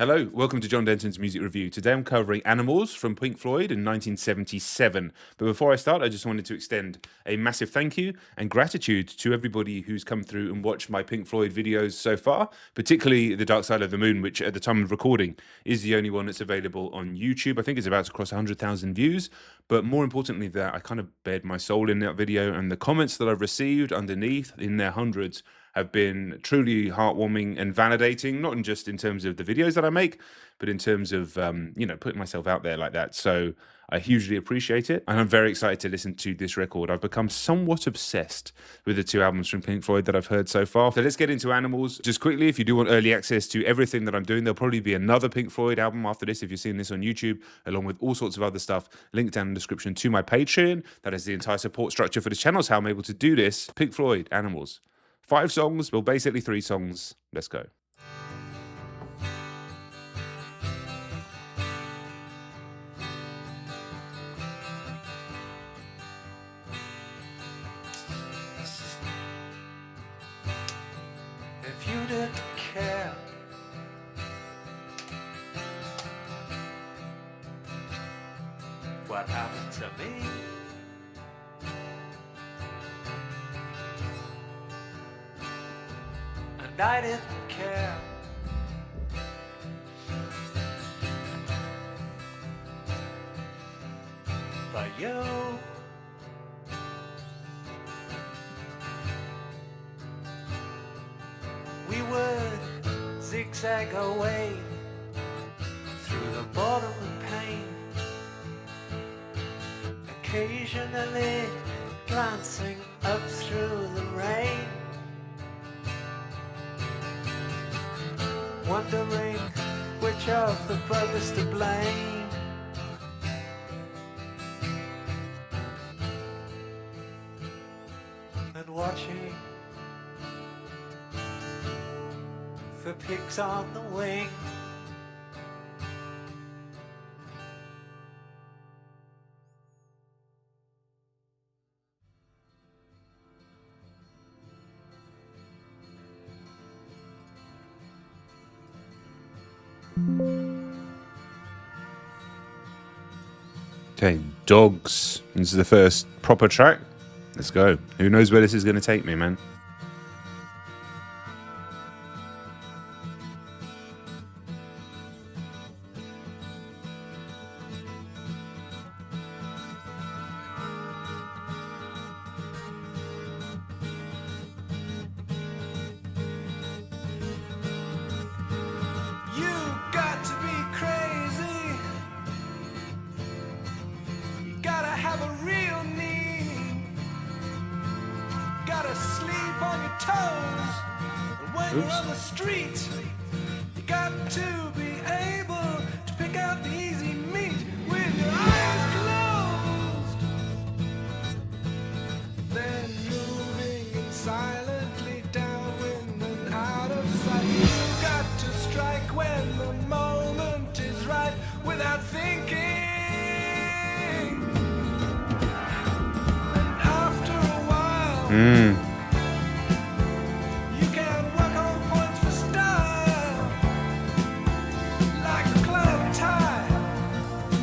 Hello, welcome to John Denton's Music Review. Today I'm covering Animals from Pink Floyd in 1977. But before I start, I just wanted to extend a massive thank you and gratitude to everybody who's come through and watched my Pink Floyd videos so far, particularly The Dark Side of the Moon, which at the time of recording is the only one that's available on YouTube. I think it's about to cross 100,000 views. But more importantly, that I kind of bared my soul in that video, and the comments that I've received underneath in their hundreds have been truly heartwarming and validating, not just in terms of the videos that I make, but in terms of, putting myself out there like that. So I hugely appreciate it. And I'm very excited to listen to this record. I've become somewhat obsessed with the two albums from Pink Floyd that I've heard so far. So let's get into Animals. Just quickly, if you do want early access to everything that I'm doing, there'll probably be another Pink Floyd album after this, if you're seeing this on YouTube, along with all sorts of other stuff. Link down in the description to my Patreon. That is the entire support structure for this channel. It's how I'm able to do this. Pink Floyd, Animals. 5 songs, well, basically 3 songs. Let's go. If you didn't care, what happened to me? And I didn't care. But you, we would zigzag our way through the bottom of pain, occasionally glancing up through the rain, wondering which of the brothers to blame. And watching for pigs on the wing. Okay, Dogs. This is the first proper track. Let's go. Who knows where this is going to take me, man? You got to be crazy. You gotta have a real need. Gotta sleep on your toes. And when you're on the street, you got to be able to pick out the easy meat with your eyes closed. Then moving in silently downwind and out of sight. You got to strike when the moment is right without thinking. And after a while, you can work on points for style, like a club tie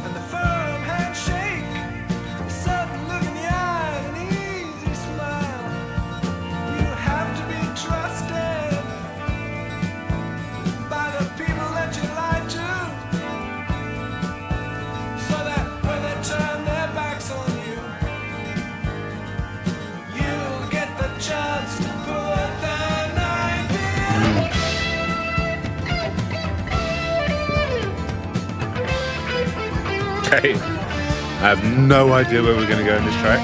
and the firm handshake, a sudden look in the eye, and an easy smile. You have to be trusted by the people that you lie to, so that when they turn their backs on you, you'll get the chance to put the knife in. Okay. I have no idea where we're going to go in this track.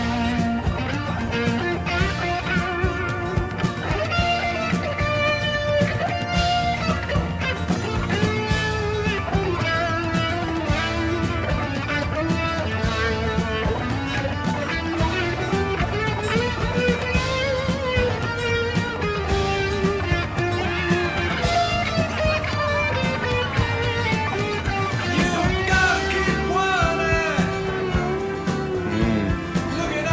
You gotta keep running, looking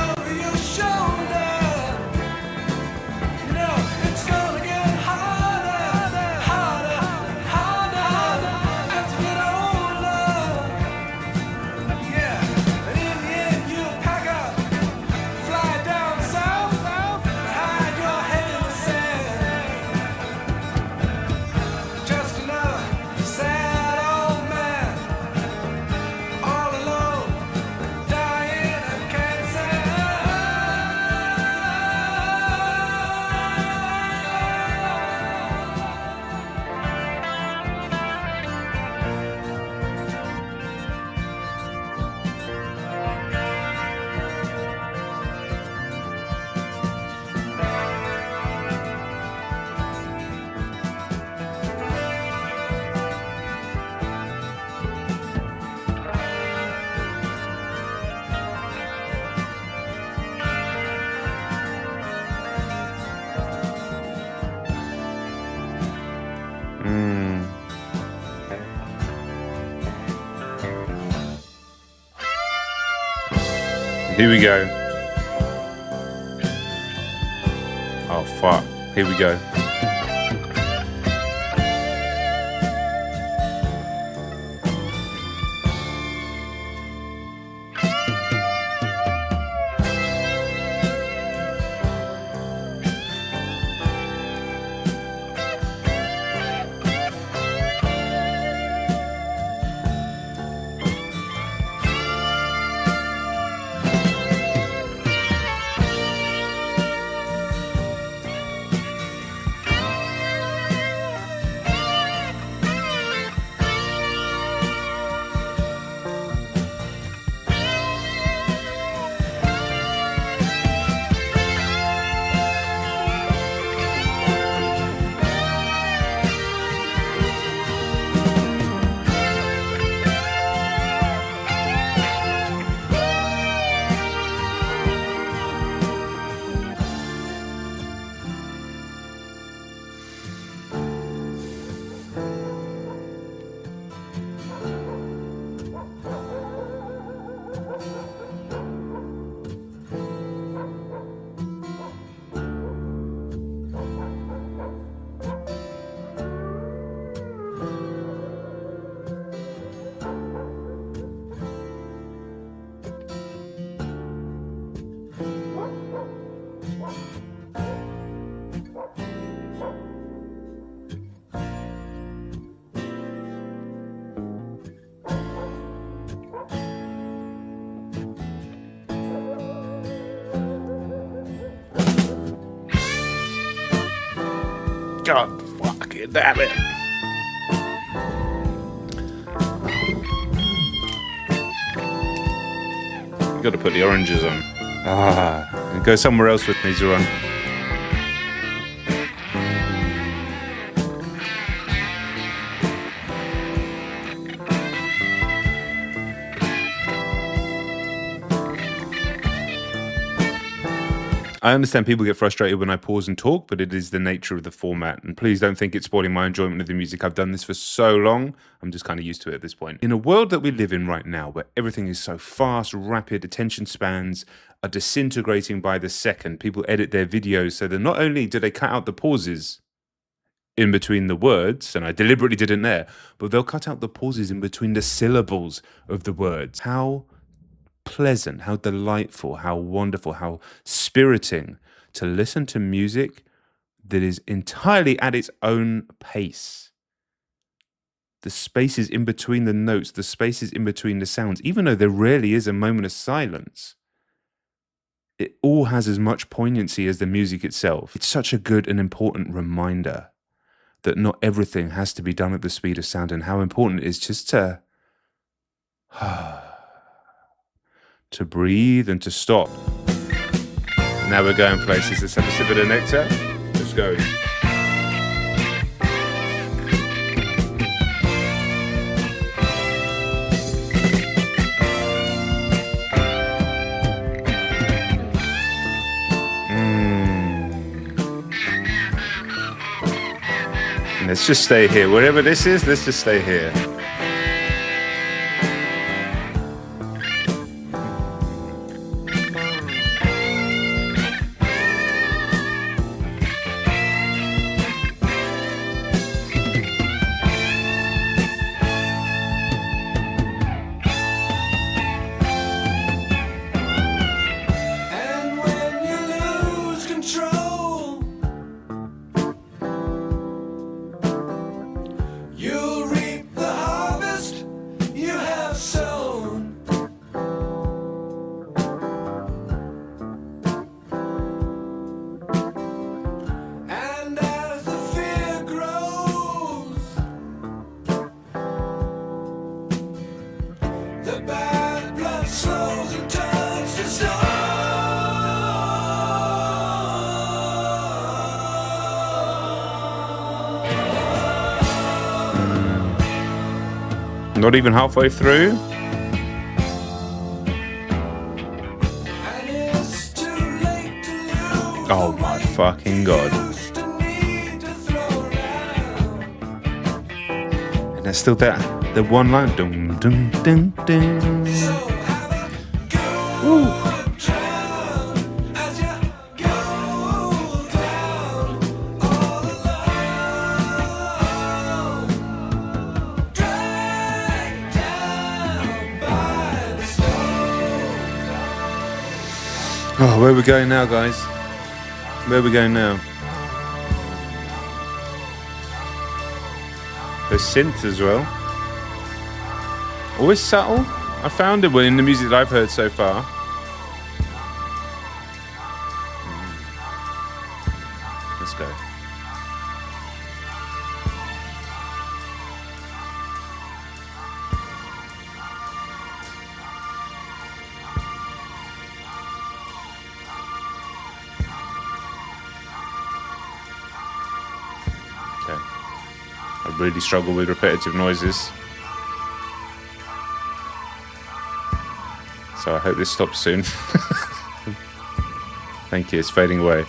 Here we go. Oh, fuck. Here we go. God fucking damn it. You gotta put the oranges on. And go somewhere else with these are on. I understand people get frustrated when I pause and talk, but it is the nature of the format. And please don't think it's spoiling my enjoyment of the music. I've done this for so long, I'm just kind of used to it at this point. In a world that we live in right now, where everything is so fast, rapid, attention spans are disintegrating by the second, people edit their videos so that not only do they cut out the pauses in between the words, and I deliberately didn't there, but they'll cut out the pauses in between the syllables of the words. How pleasant, how delightful, how wonderful, how spiriting to listen to music that is entirely at its own pace. The spaces in between the notes, the spaces in between the sounds, even though there rarely is a moment of silence, it all has as much poignancy as the music itself. It's such a good and important reminder that not everything has to be done at the speed of sound, and how important it is just to breathe and to stop. Now we're going places. Let's have a sip of the nectar. Let's go. And let's just stay here. Wherever this is, let's just stay here. Not even halfway through. Oh my fucking god. And there's still the one line. Dum, dum, dum, dum. Woo. Oh, where are we going now, guys? Where are we going now? There's synth as well. Always subtle. I found it in the music that I've heard so far. Let's go. Okay. I really struggle with repetitive noises. So I hope this stops soon. Thank you, it's fading away.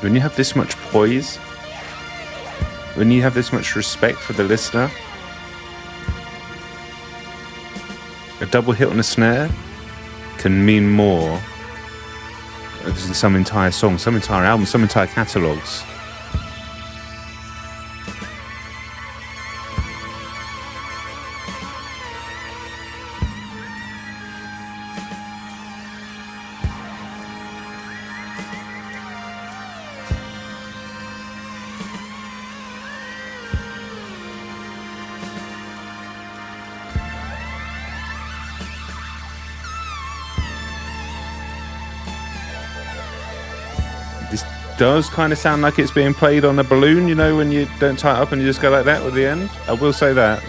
When you have this much poise, when you have this much respect for the listener, a double hit on a snare can mean more than some entire song, some entire album, some entire catalogues. Does kind of sound like it's being played on a balloon, you know, when you don't tie it up and you just go like that with the end. I will say that.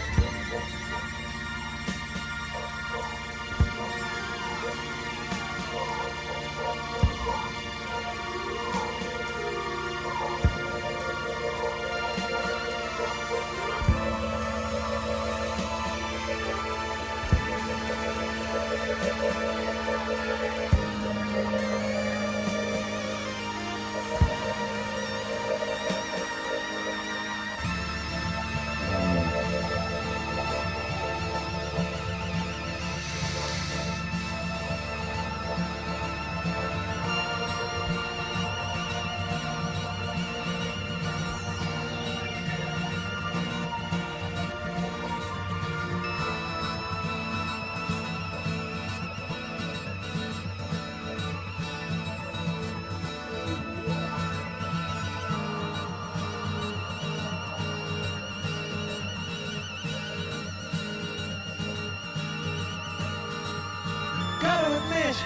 Gotta admit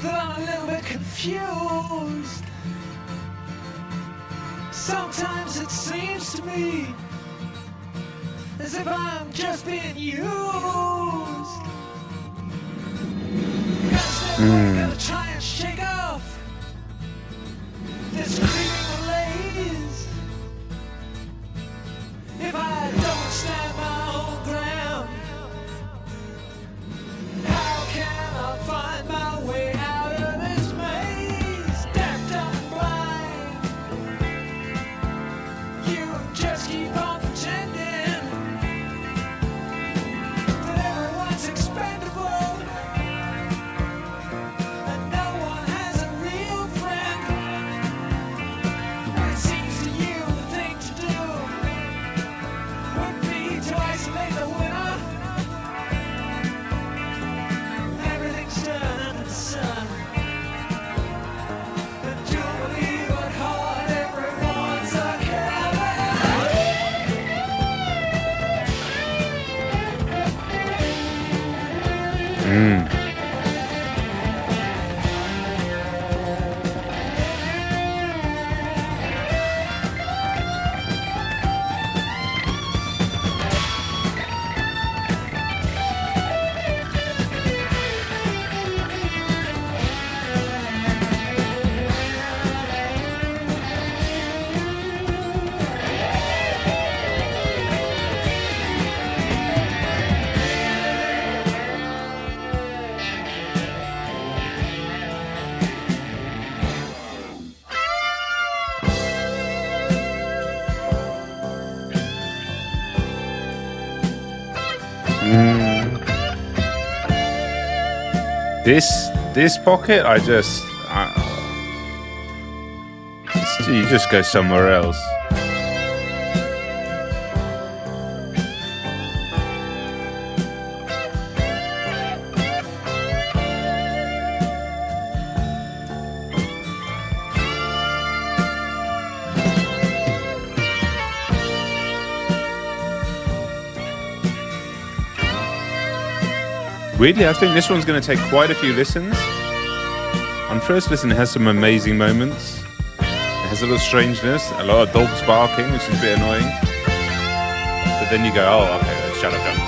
that I'm a little bit confused. Sometimes it seems to me as if I'm just being used. Gotta try and shake off this creeping malaise. If I don't stand my own ground, how can I find my way out of this maze? Deaf, dumb, and blind, you just keep on pretending that everyone's expecting This pocket, you just go somewhere else. Weirdly, I think this one's going to take quite a few listens. On first listen, it has some amazing moments. It has a little strangeness, a lot of dogs barking, which is a bit annoying. But then you go, oh, okay, shut up, John.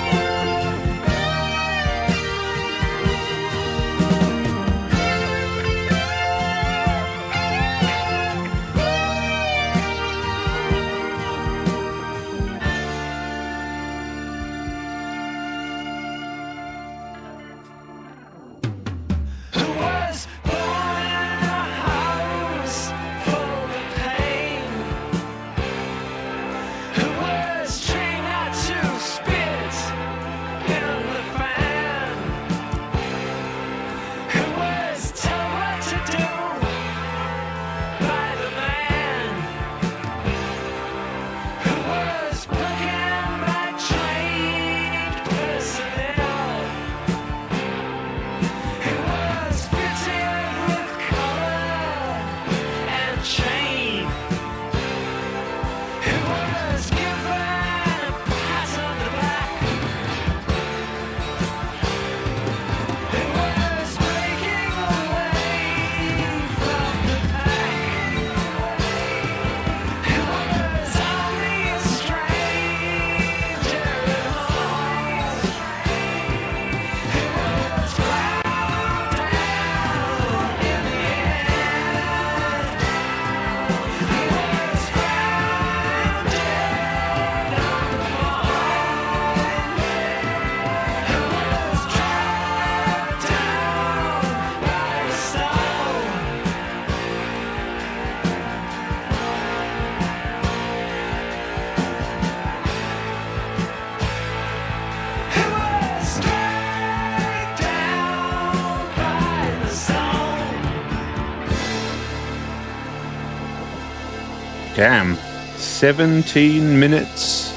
Damn, 17 minutes.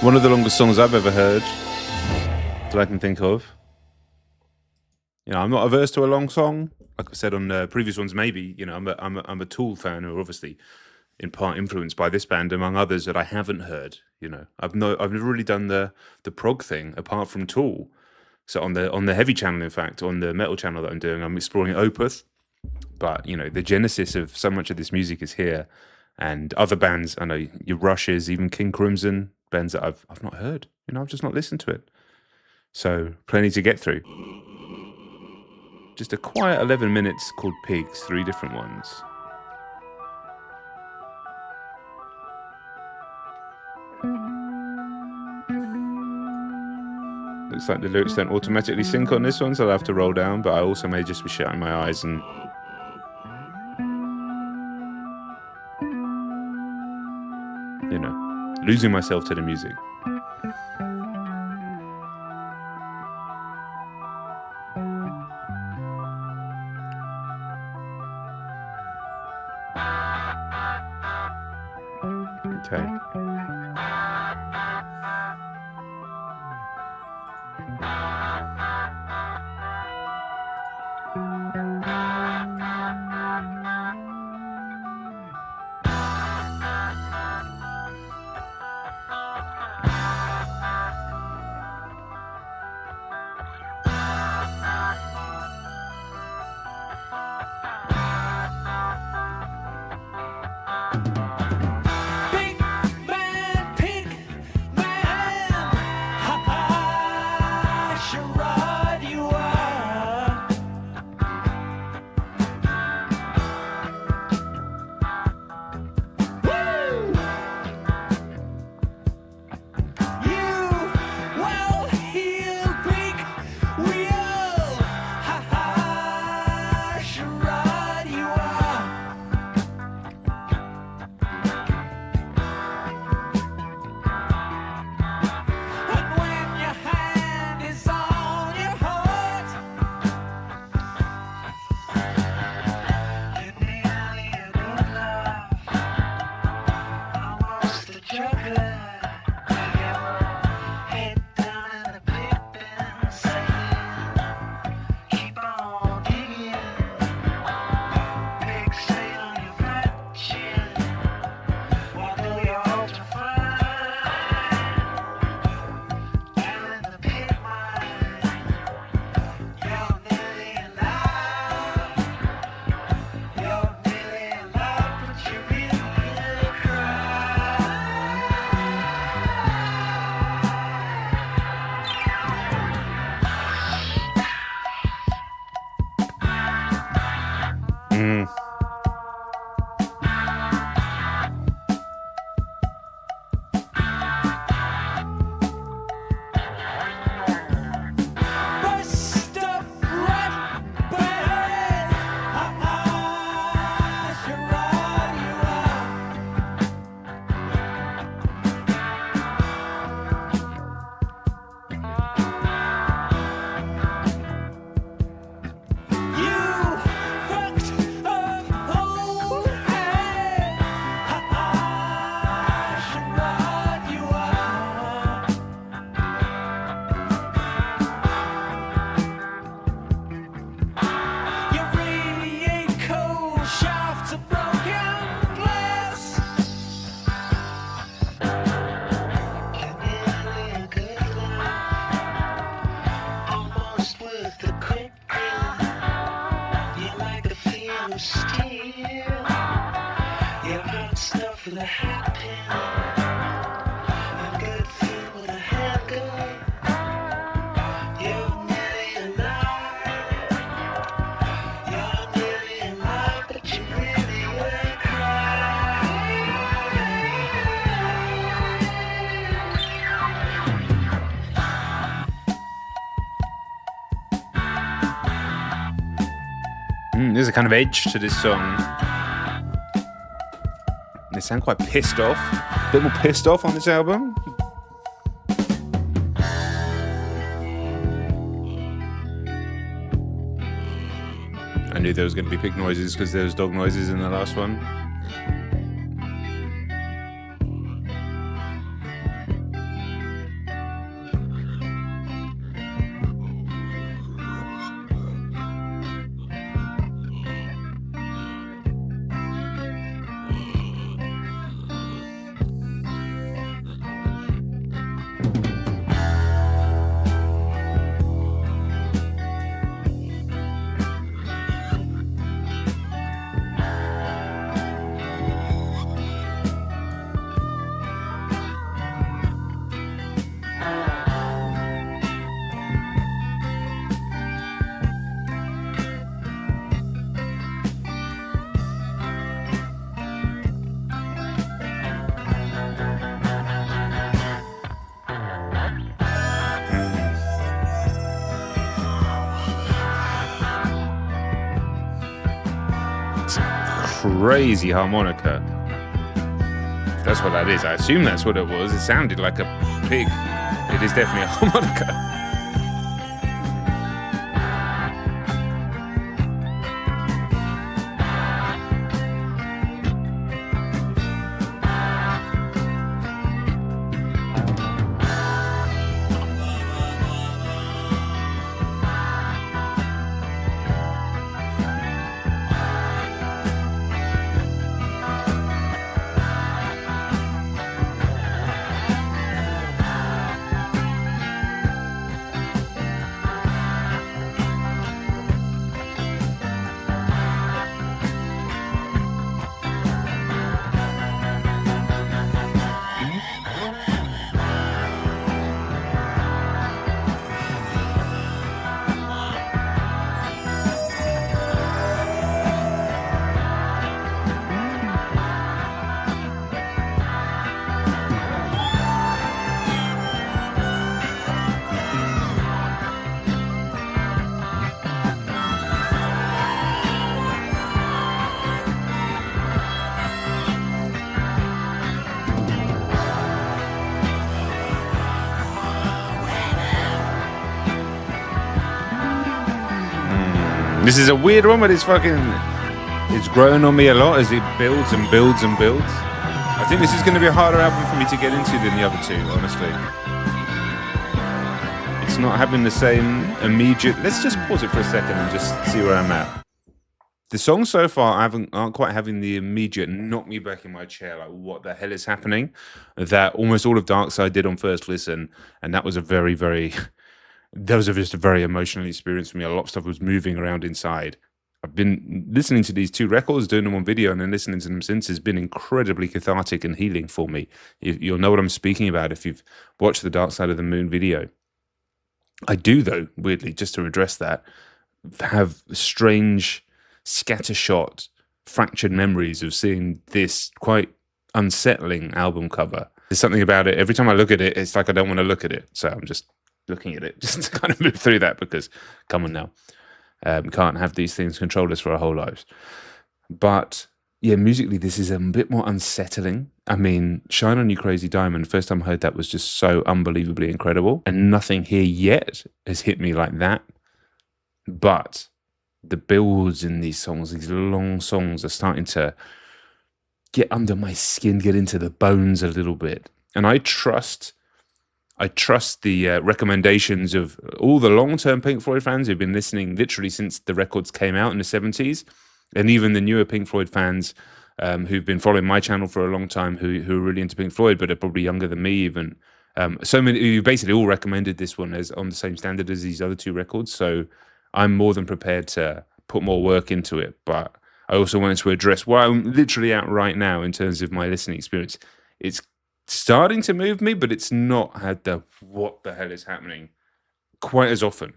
One of the longest songs I've ever heard that I can think of. You know, I'm not averse to a long song. Like I said on the previous ones, maybe. You know, I'm a Tool fan who are obviously in part influenced by this band, among others that I haven't heard. You know, I've never really done the prog thing apart from Tool. So on the heavy channel, in fact, on the metal channel that I'm doing, I'm exploring Opeth. But you know, the genesis of so much of this music is here. And other bands, I know your Rushes, even King Crimson, bands that I've not heard. You know, I've just not listened to it. So plenty to get through. Just a quiet 11 minutes called Pigs, 3 different ones. Looks like the lyrics don't automatically sync on this one, so I'll have to roll down, but I also may just be shutting my eyes and you know, losing myself to the music. Okay. Bust up right bad. I should ride you out. You fucked up old head. I should ride you out. You radiate cold shafts of broken glass. Almost with the quick grin. You like the feel of steel. You're hot stuff with a hat pin. A good feel with a handgun. You're nearly alive. You're nearly alive, but you really will cry. There's a kind of edge to this song. They sound quite pissed off. A bit more pissed off on this album. I knew there was going to be pig noises because there was dog noises in the last one. Crazy harmonica. That's what that is. I assume that's what it was. It sounded like a pig. It is definitely a harmonica. This is a weird one, but it's growing on me a lot as it builds and builds and builds. I think this is going to be a harder album for me to get into than the other two, honestly. It's not having the same immediate... Let's just pause it for a second and just see where I'm at. The songs so far aren't quite having the immediate knock me back in my chair, like what the hell is happening, that almost all of Dark Side did on first listen, and that was a very, very... That was just a very emotional experience for me. A lot of stuff was moving around inside. I've been listening to these two records, doing them on video, and then listening to them since has been incredibly cathartic and healing for me. You'll know what I'm speaking about if you've watched the Dark Side of the Moon video. I do, though, weirdly, just to address that, have strange, scattershot, fractured memories of seeing this quite unsettling album cover. There's something about it. Every time I look at it, it's like I don't want to look at it. So I'm just looking at it just to kind of move through that because, come on now. Can't have these things control us for our whole lives. But yeah, musically, this is a bit more unsettling. I mean, Shine On You Crazy Diamond, first time I heard that was just so unbelievably incredible. And nothing here yet has hit me like that. But the builds in these songs, these long songs, are starting to get under my skin, get into the bones a little bit. And I trust the recommendations of all the long-term Pink Floyd fans who've been listening literally since the records came out in the 70s, and even the newer Pink Floyd fans who've been following my channel for a long time, who are really into Pink Floyd, but are probably younger than me even. So many, you basically all recommended this one as on the same standard as these other two records, so I'm more than prepared to put more work into it. But I also wanted to address where I'm literally at right now in terms of my listening experience. It's starting to move me, but it's not had the what the hell is happening quite as often.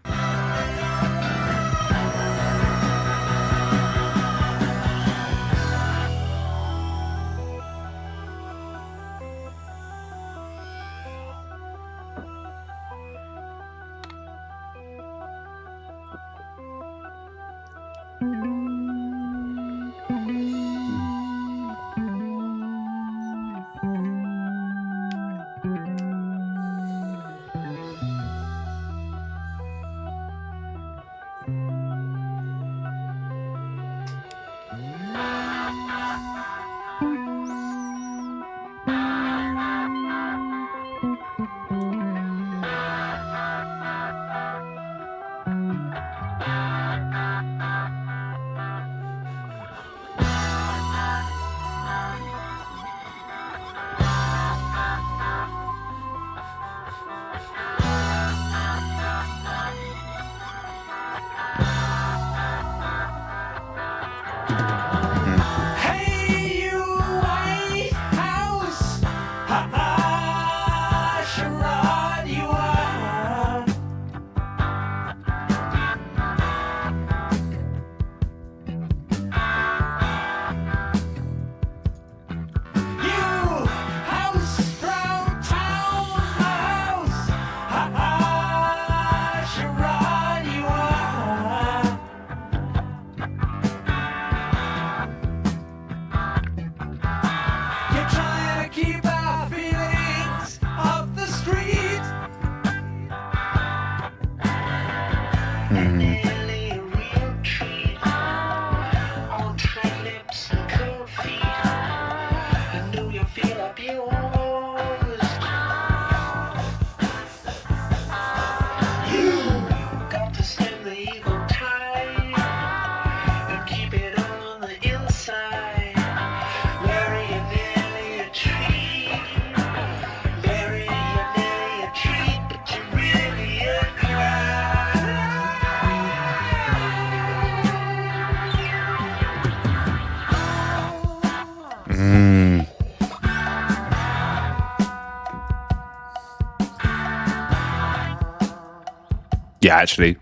Yeah, actually,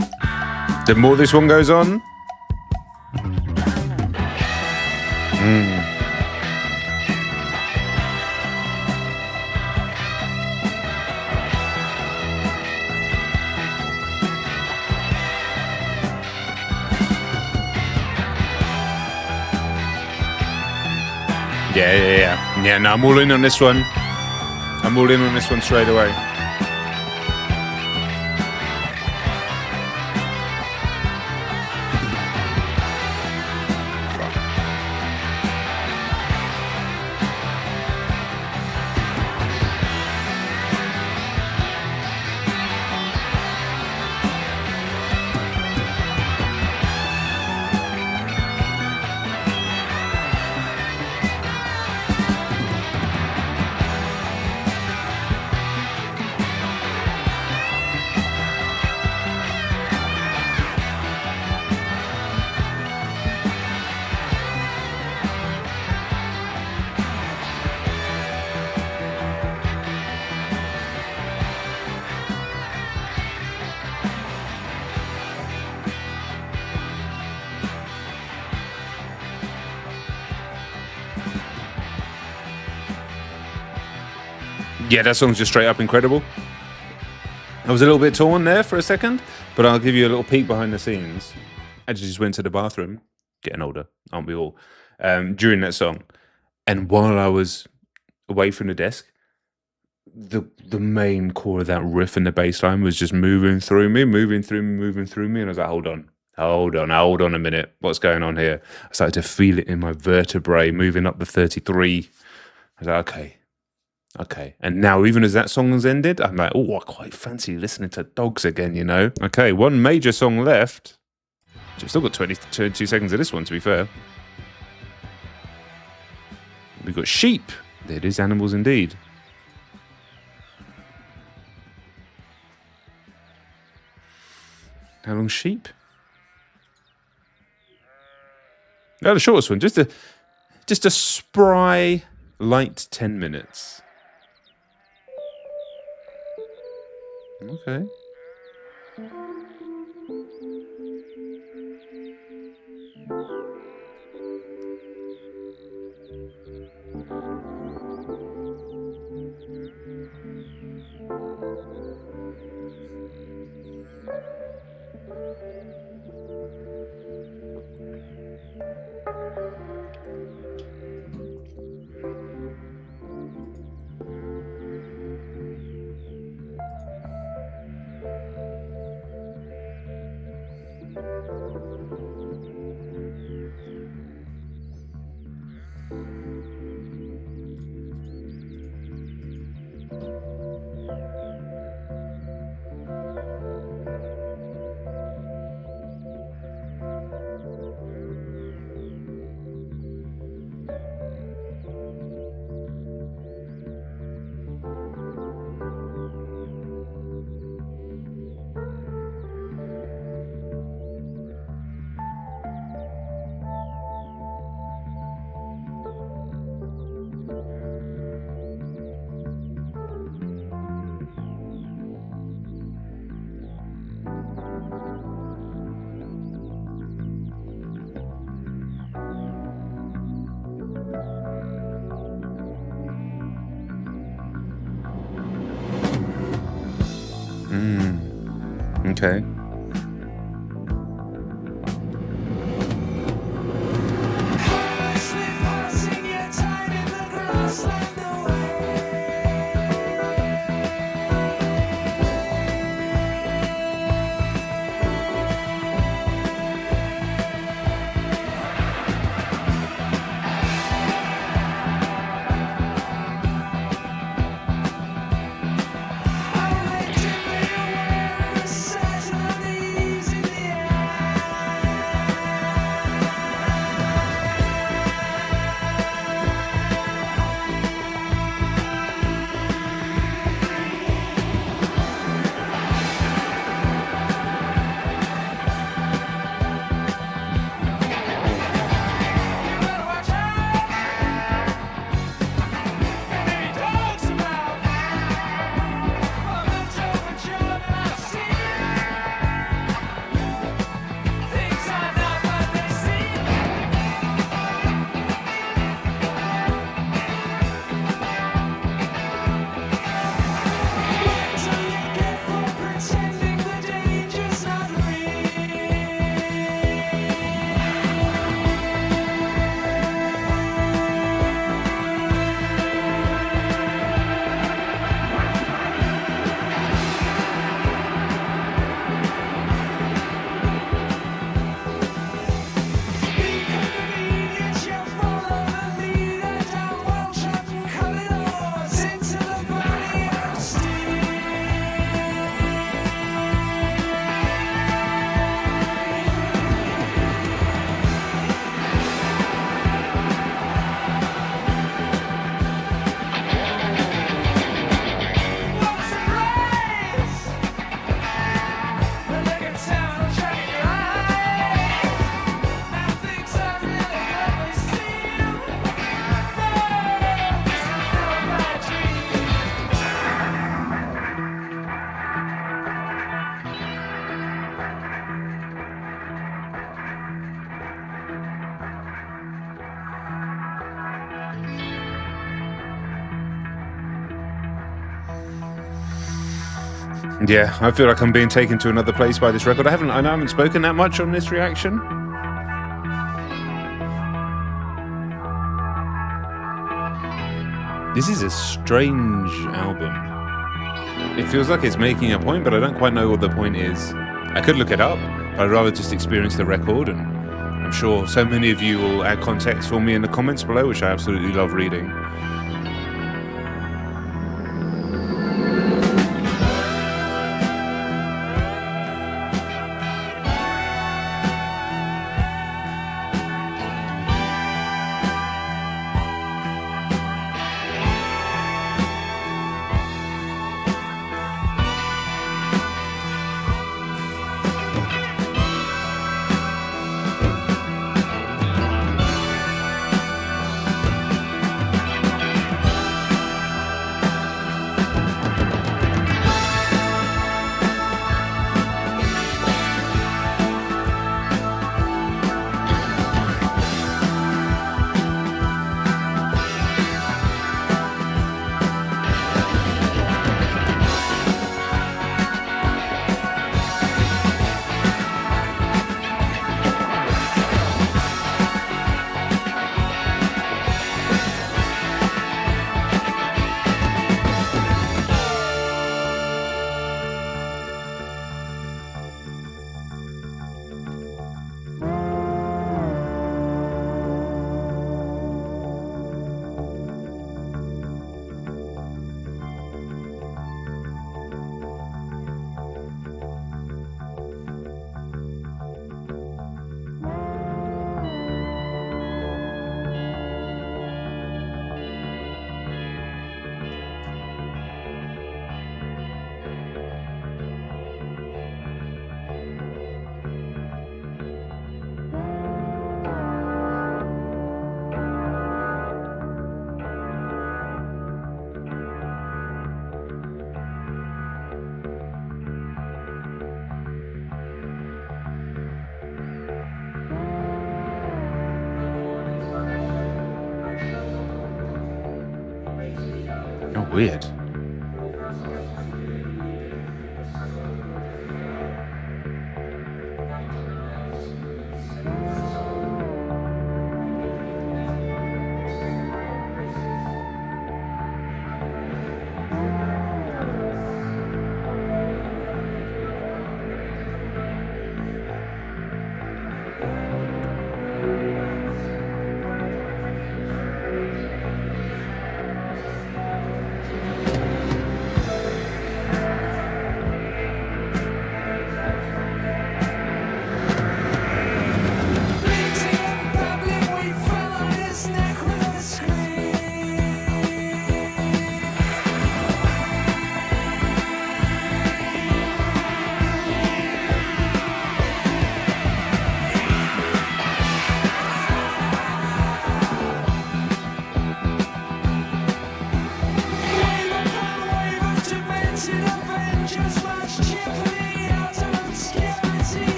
the more this one goes on, yeah. No, I'm all in on this one. I'm all in on this one straight away. Yeah, that song's just straight up incredible. I was a little bit torn there for a second, but I'll give you a little peek behind the scenes. I just went to the bathroom, getting older, aren't we all? During that song, and while I was away from the desk, the main core of that riff and the bass line was just moving through me, and I was like, hold on a minute, what's going on here? I started to feel it in my vertebrae moving up the 33. I was like, okay. And now, even as that song has ended, I'm like, oh, I quite fancy listening to Dogs again, you know? Okay, one major song left. I've still got 22 seconds of this one, to be fair. We've got Sheep. It is Animals indeed. How long's Sheep? No, the shortest one. Just a spry, light 10 minutes. Okay. Okay. Yeah, I feel like I'm being taken to another place by this record. I know I haven't spoken that much on this reaction. This is a strange album. It feels like it's making a point, but I don't quite know what the point is. I could look it up, but I'd rather just experience the record, and I'm sure so many of you will add context for me in the comments below, which I absolutely love reading. Oh, weird.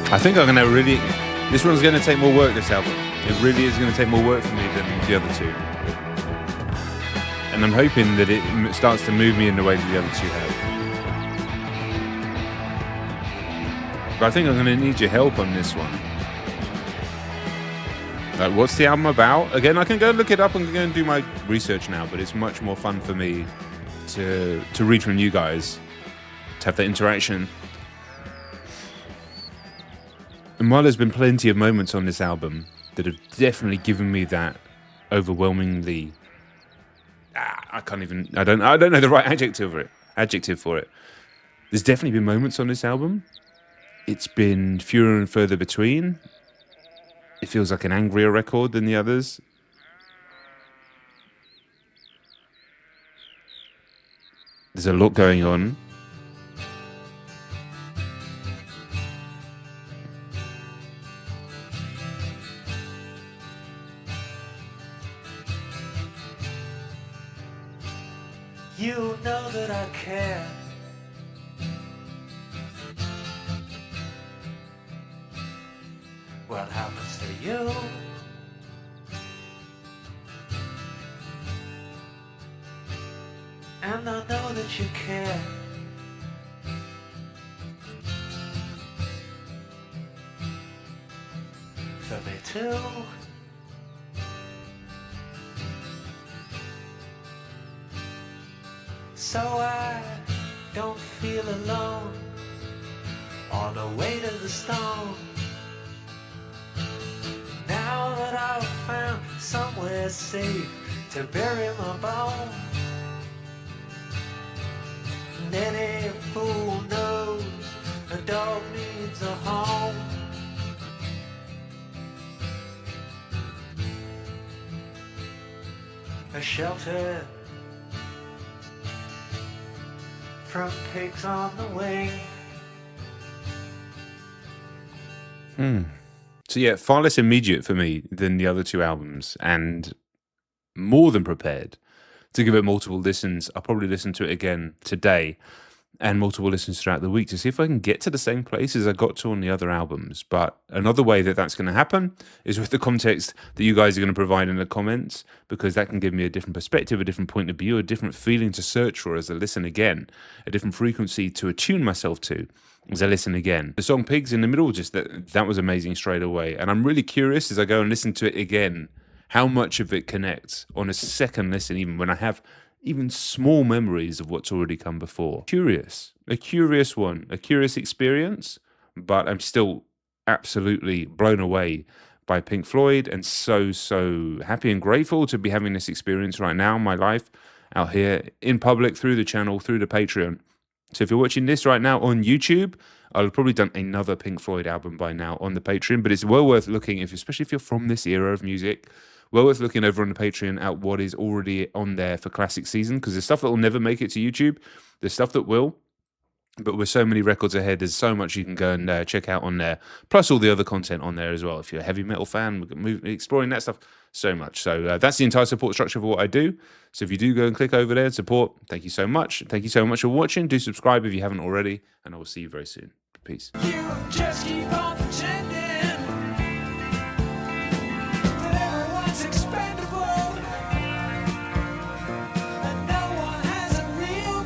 I think I'm going to really... This one's going to take more work, this album. It really is going to take more work for me than the other two. And I'm hoping that it starts to move me in the way that the other two have. But I think I'm going to need your help on this one. Like, what's the album about? Again, I can go look it up and go and do my research now, but it's much more fun for me to read from you guys, to have that interaction. And while there's been plenty of moments on this album that have definitely given me that overwhelmingly, I don't know the right adjective for it. There's definitely been moments on this album. It's been fewer and further between. It feels like an angrier record than the others. There's a lot going on. You know that I care. What happens to you? And I know that you care. For me too. So I don't feel alone on the way to the stone. Now that I've found somewhere safe to bury my bone, and any fool knows a dog needs a home. A shelter from pigs on the wing. So yeah, far less immediate for me than the other two albums, and more than prepared to give it multiple listens. I'll probably listen to it again today and multiple listens throughout the week to see if I can get to the same place as I got to on the other albums. But another way that that's going to happen is with the context that you guys are going to provide in the comments, because that can give me a different perspective, a different point of view, a different feeling to search for as I listen again, a different frequency to attune myself to as I listen again. The song Pigs in the middle, just that was amazing straight away. And I'm really curious as I go and listen to it again, how much of it connects on a second listen, even when I have even small memories of what's already come before. A curious one, a curious experience, but I'm still absolutely blown away by Pink Floyd, and so happy and grateful to be having this experience right now in my life, out here in public, through the channel, through the Patreon. So if you're watching this right now on YouTube, I'll have probably done another Pink Floyd album by now on the Patreon, but it's well worth looking, especially if you're from this era of music. Well worth looking over on the Patreon at what is already on there for classic season, because there's stuff that will never make it to YouTube. There's stuff that will, but with so many records ahead, there's so much you can go and check out on there. Plus all the other content on there as well. If you're a heavy metal fan, we're exploring that stuff so much. So that's the entire support structure for what I do. So if you do go and click over there and support, thank you so much. Thank you so much for watching. Do subscribe if you haven't already, and I will see you very soon. Peace. You just keep on pretending.